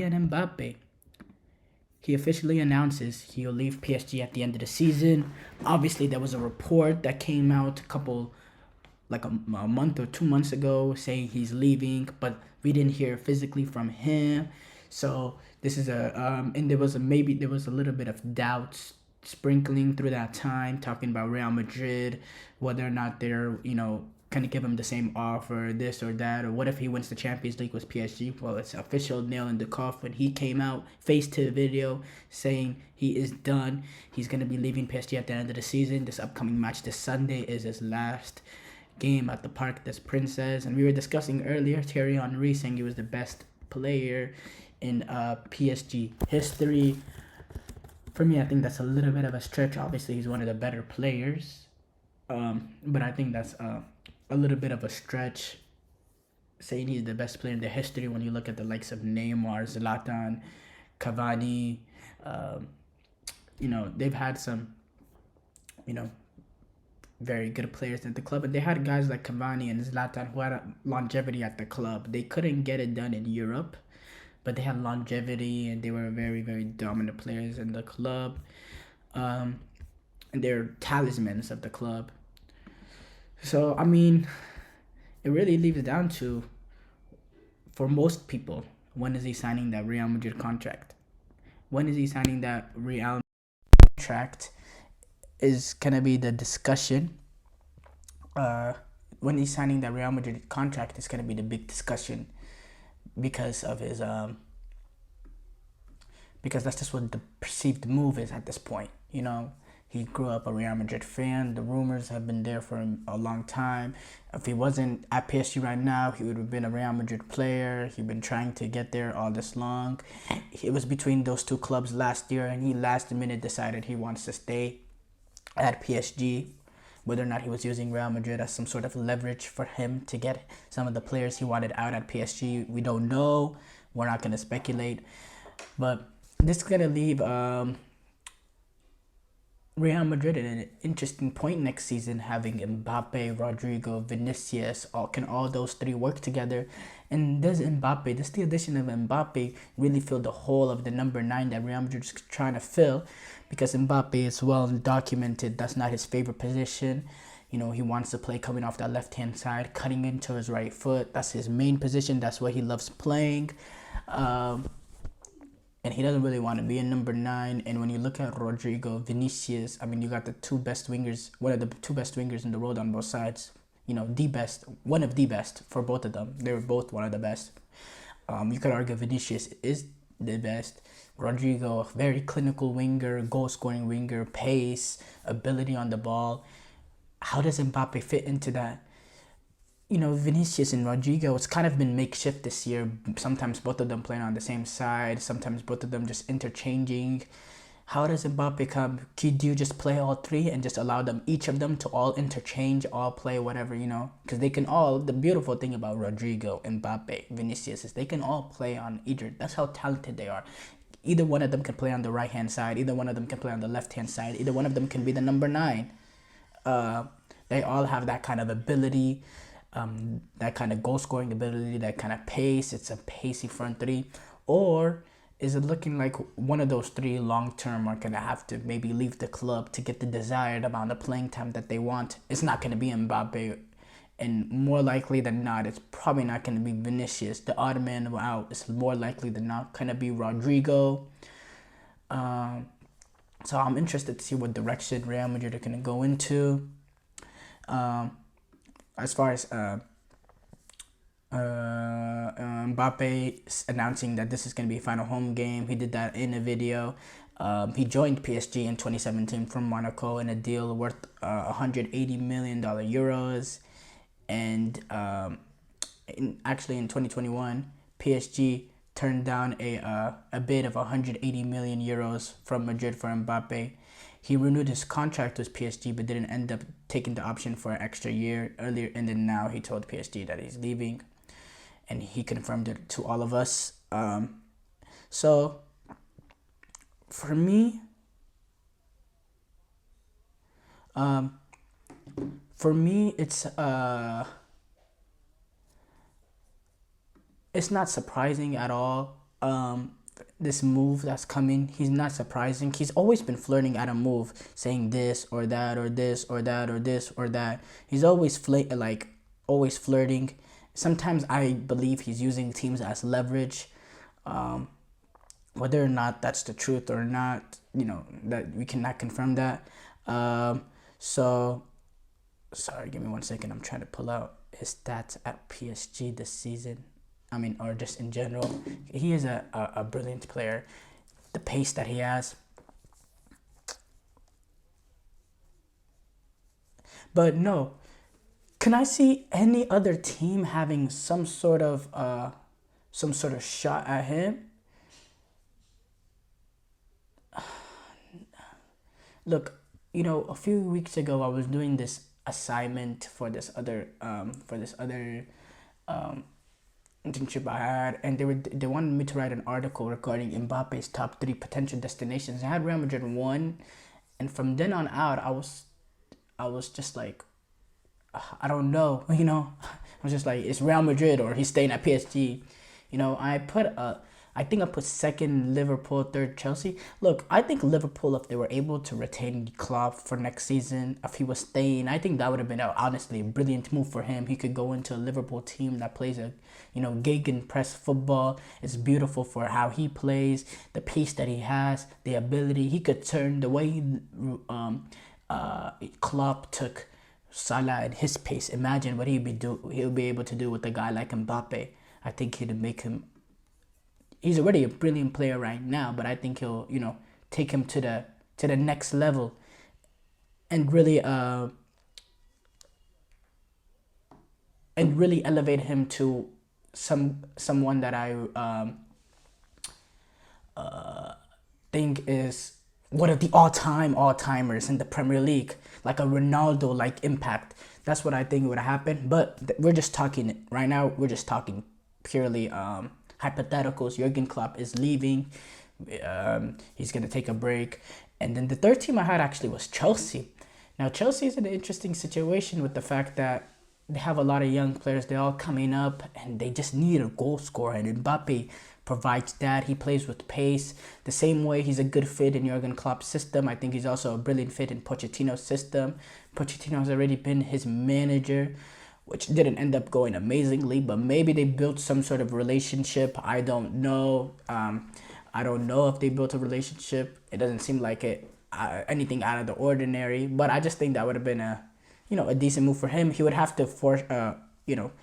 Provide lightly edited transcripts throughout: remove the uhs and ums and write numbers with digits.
Kylian Mbappe. He officially announces he'll leave PSG at the end of the season. Obviously, there was a report that came out a month or 2 months ago saying he's leaving, but we didn't hear physically from him. So this is and there was a little bit of doubts sprinkling through that time, talking about Real Madrid, whether or not they're kind of give him the same offer, this or that, or what if he wins the Champions League with PSG? Well, it's official, nail in the coffin. He came out face to video saying he is done. He's gonna be leaving PSG at the end of the season. This upcoming match this Sunday is his last game at the Parc des Princes, and we were discussing earlier Thierry Henry saying he was the best player in PSG history. For me, I think that's a little bit of a stretch. Obviously, he's one of the better players, but I think that's a little bit of a stretch saying he's the best player in the history when you look at the likes of Neymar, Zlatan, Cavani. Um, they've had some, you know, very good players at the club, and they had guys like Cavani and Zlatan who had a longevity at the club. They couldn't get it done in Europe, but they had longevity and they were very, very dominant players in the club. Um, and they're talismans of the club. So, I mean, it really leaves down to, for most people, when is he signing that Real Madrid contract? When is he signing that Real contract is going to be the discussion. Uh, when he's signing that Real Madrid contract is going to be the big discussion because of his because that's just what the perceived move is at this point. He grew up a Real Madrid fan. The rumors have been there for a long time. If he wasn't at PSG right now, he would have been a Real Madrid player. He'd been trying to get there all this long. It was between those two clubs last year, and he last minute decided he wants to stay at PSG. Whether or not he was using Real Madrid as some sort of leverage for him to get some of the players he wanted out at PSG, we don't know. We're not going to speculate. But this is going to leave Real Madrid at an interesting point next season, having Mbappe, Rodrigo, Vinicius. Can all those three work together? And does the addition of Mbappe, really fill the hole of the number 9 that Real Madrid is trying to fill? Because Mbappe is well documented. That's not his favorite position. He wants to play coming off that left-hand side, cutting into his right foot. That's his main position. That's what he loves playing. And he doesn't really want to be in number 9. And when you look at Rodrigo, Vinicius, I mean, you got the two best wingers, one of the two best wingers in the world on both sides. The best, one of the best for both of them. They were both one of the best. You could argue Vinicius is the best. Rodrigo, very clinical winger, goal-scoring winger, pace, ability on the ball. How does Mbappe fit into that? Vinicius and Rodrigo, it's kind of been makeshift this year. Sometimes both of them playing on the same side. Sometimes both of them just interchanging. How does Mbappe come? Could you just play all three and just allow them, each of them, to all interchange, all play whatever, Because they can all, the beautiful thing about Rodrigo, Mbappe, Vinicius is they can all play on either. That's how talented they are. Either one of them can play on the right-hand side. Either one of them can play on the left-hand side. Either one of them can be the number 9. They all have that kind of ability. That kind of goal scoring ability, that kind of pace. It's a pacey front three. Or is it looking like one of those three long term are going to have to maybe leave the club to get the desired amount of playing time that they want? It's not going to be Mbappe, and more likely than not, it's probably not going to be Vinicius. The odd man out is more likely than not going to be Rodrigo. So I'm interested to see what direction Real Madrid are going to go into. As far as Mbappe announcing that this is going to be a final home game, he did that in a video. He joined PSG in 2017 from Monaco in a deal worth $180 million euros. And in 2021, PSG turned down a bid of 180 million euros from Madrid for Mbappe. He renewed his contract with PSG, but didn't end up taking the option for an extra year earlier. And then now he told PSG that he's leaving, and he confirmed it to all of us. So for me, it's not surprising at all um, this move that's coming. He's not surprising. He's always been flirting at a move, saying this or that or this or that or this or that. He's always always flirting. Sometimes I believe he's using teams as leverage. Um, Whether or not that's the truth or not, that we cannot confirm that. So, sorry, give me 1 second. I'm trying to pull out his stats at PSG this season. Or just in general. He is a brilliant player. The pace that he has. But no, can I see any other team having some sort of shot at him? Look, a few weeks ago I was doing this assignment for this other um, internship I had, and they wanted me to write an article regarding Mbappe's top three potential destinations. I had Real Madrid one, and from then on out, I was just like, I don't know, I was just like, it's Real Madrid or he's staying at PSG. I think I put second Liverpool, third Chelsea. Look, I think Liverpool, if they were able to retain Klopp for next season, if he was staying, I think that would have been honestly a brilliant move for him. He could go into a Liverpool team that plays gegen press football. It's beautiful for how he plays, the pace that he has, the ability. He could turn the way Klopp took Salah at his pace. Imagine what he'll be able to do with a guy like Mbappe. I think he'd make him. He's already a brilliant player right now, but I think he'll, take him to the next level, and really elevate him to someone that I think is one of the all-timers in the Premier League, like a Ronaldo like impact. That's what I think would happen. But we're just talking right now. We're just talking purely hypotheticals. Jurgen Klopp is leaving. He's going to take a break. And then the third team I had actually was Chelsea. Now, Chelsea is in an interesting situation with the fact that they have a lot of young players. They're all coming up, and they just need a goal scorer. And Mbappe provides that. He plays with pace. The same way he's a good fit in Jurgen Klopp's system, I think he's also a brilliant fit in Pochettino's system. Pochettino has already been his manager, which didn't end up going amazingly, but maybe they built some sort of relationship. I don't know. I don't know if they built a relationship. It doesn't seem like anything out of the ordinary, but I just think that would have been a decent move for him. He would have to force,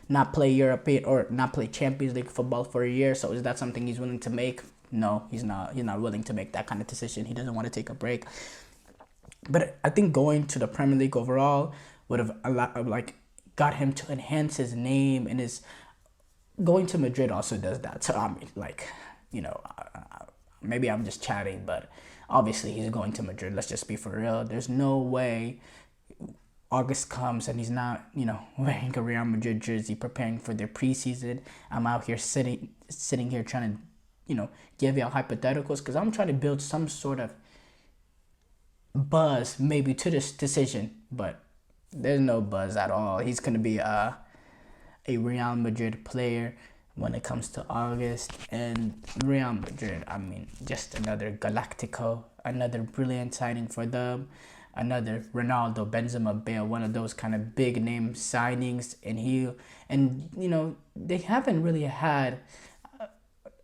not play European or not play Champions League football for a year. So is that something he's willing to make? No, he's not. He's not willing to make that kind of decision. He doesn't want to take a break. But I think going to the Premier League overall would have got him to enhance his name, and his going to Madrid also does that. So maybe I'm just chatting, but obviously he's going to Madrid. Let's just be for real. There's no way August comes and he's not, wearing a Real Madrid jersey preparing for their preseason. I'm out here sitting here trying to, give y'all hypotheticals because I'm trying to build some sort of buzz maybe to this decision, but there's no buzz at all. He's going to be a Real Madrid player when it comes to August. And Real Madrid, just another Galactico, another brilliant signing for them, another Ronaldo, Benzema, Bale, one of those kind of big name signings. And they haven't really had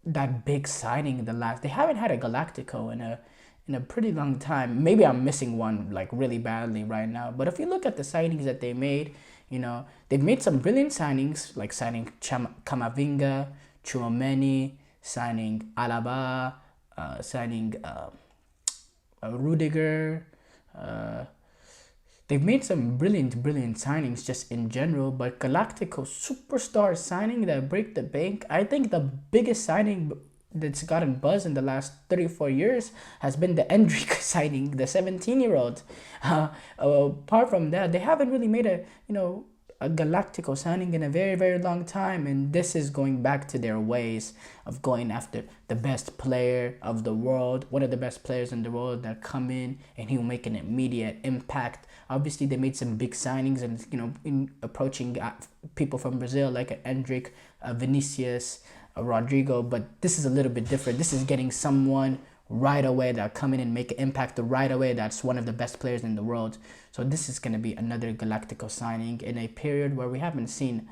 that big signing in they haven't had a Galactico in a pretty long time. Maybe I'm missing one really badly right now. But if you look at the signings that they made, they've made some brilliant signings, like signing Camavinga, Tchouaméni, signing Alaba, signing Rudiger. They've made some brilliant signings just in general, but Galactico superstar signing that break the bank. I think the biggest signing that's gotten buzz in the last 34 years has been the Endrick signing, the 17-year-old. Apart from that, they haven't really made a Galactico signing in a very, very long time, and this is going back to their ways of going after the best player of the world, one of the best players in the world that come in and he'll make an immediate impact. Obviously, they made some big signings and, in approaching people from Brazil like Endrick, Vinicius, Rodrigo, but this is a little bit different. This is getting someone right away that come in and make an impact right away. That's one of the best players in the world. So this is going to be another Galactico signing in a period where we haven't seen